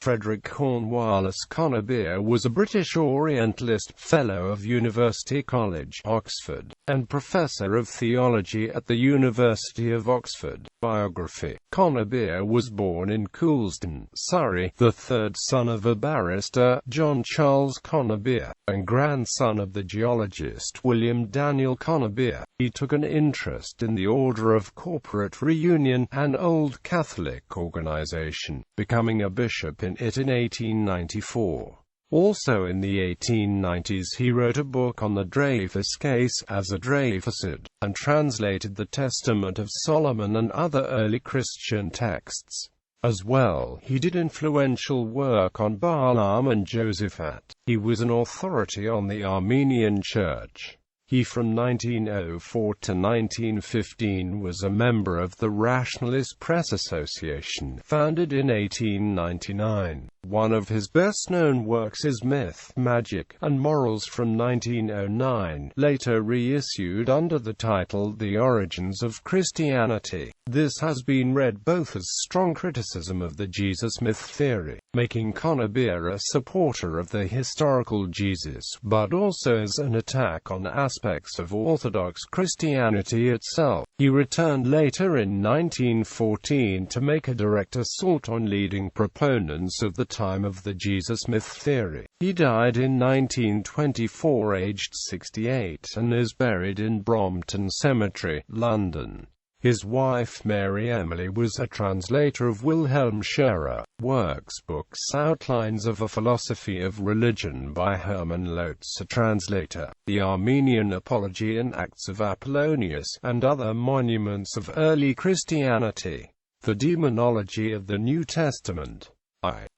Frederick Cornwallis Conybeare was a British Orientalist, Fellow of University College, Oxford, and Professor of Theology at the University of Oxford. Biography. Conybeare was born in Coulsdon, Surrey, the third son of a barrister, John Charles Conybeare, and grandson of the geologist William Daniel Conybeare. He took an interest in the Order of Corporate Reunion, an old Catholic organization, becoming a bishop in it in 1894. Also in the 1890s he wrote a book on the Dreyfus case as a Dreyfusid, and translated the Testament of Solomon and other early Christian texts. As well, he did influential work on Balaam and Josaphat. He was an authority on the Armenian Church. He from 1904 to 1915 was a member of the Rationalist Press Association, founded in 1899. One of his best-known works is Myth, Magic, and Morals from 1909, later reissued under the title The Origins of Christianity. This has been read both as strong criticism of the Jesus myth theory, making Conybeare a supporter of the historical Jesus, but also as an attack on aspects of Orthodox Christianity itself. He returned later in 1914 to make a direct assault on leading proponents of the time of the Jesus myth theory. He died in 1924 aged 68 and is buried in Brompton Cemetery, London. His wife Mary Emily was a translator of Wilhelm Scherer works, books, Outlines of a Philosophy of Religion by Hermann Lotze, a translator, The Armenian Apology and Acts of Apollonius, and other monuments of early Christianity. The Demonology of the New Testament.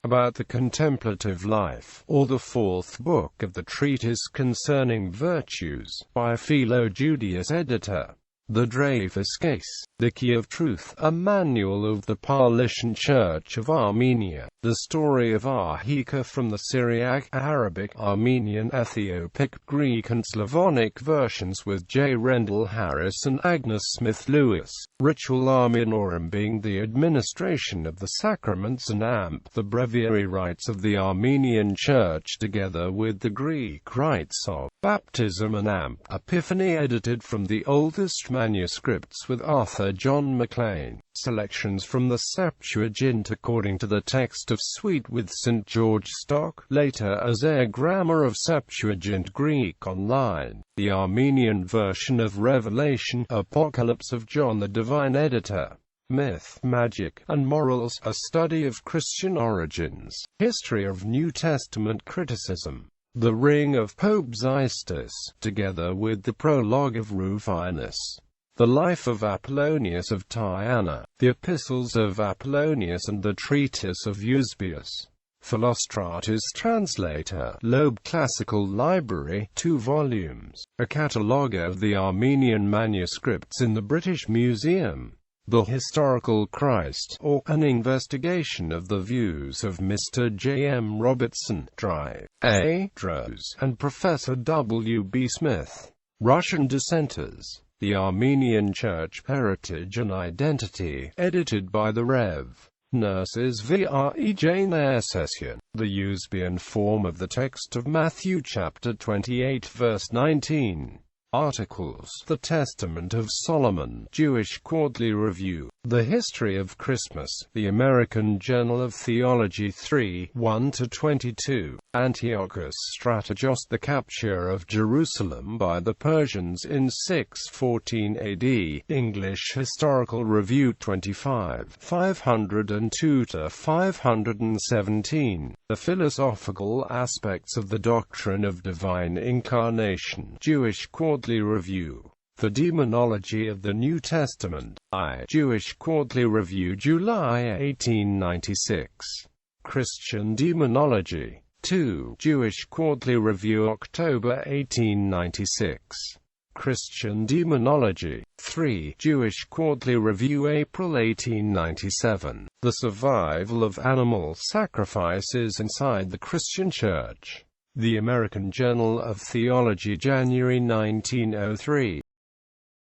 About the Contemplative Life, or the fourth book of the Treatise Concerning Virtues, by Philo Judaeus editor. The Dreyfus Case, The Key of Truth, a manual of the Paulician Church of Armenia. The story of Ahika from the Syriac, Arabic, Armenian, Ethiopic, Greek and Slavonic versions with J. Rendell Harris and Agnes Smith Lewis. Ritual Armenorum being the administration of the sacraments, and AMP, the breviary rites of the Armenian Church together with the Greek rites of baptism, and AMP, Epiphany edited from the oldest manuscripts with Arthur John Maclean. Selections from the Septuagint according to the text of Suite with St. George Stock, later as Air Grammar of Septuagint Greek online. The Armenian version of Revelation, Apocalypse of John the Divine Editor. Myth, Magic, and Morals, a study of Christian origins. History of New Testament criticism. The Ring of Pope Xystus, together with the Prologue of Rufinus. The Life of Apollonius of Tyana, the Epistles of Apollonius and the Treatise of Eusebius. Philostratus translator, Loeb Classical Library, 2 volumes. A catalogue of the Armenian manuscripts in the British Museum. The Historical Christ, or an investigation of the views of Mr. J. M. Robertson, Drive, A. Drose, and Professor W. B. Smith. Russian Dissenters. The Armenian Church Heritage and Identity, edited by the Rev. Nurses Vrej Session. The Eusebian form of the text of Matthew chapter 28 verse 19. Articles. The Testament of Solomon, Jewish Quarterly Review. The History of Christmas, The American Journal of Theology 3, 1-22. Antiochus Strategos, the capture of Jerusalem by the Persians in 614 AD. English Historical Review 25, 502-517. The Philosophical Aspects of the Doctrine of Divine Incarnation, Jewish Quarterly Review. The Demonology of the New Testament, Jewish Quarterly Review, July 1896. Christian Demonology, 2, Jewish Quarterly Review, October 1896. Christian Demonology, 3, Jewish Quarterly Review, April 1897. The Survival of Animal Sacrifices Inside the Christian Church. The American Journal of Theology, January 1903.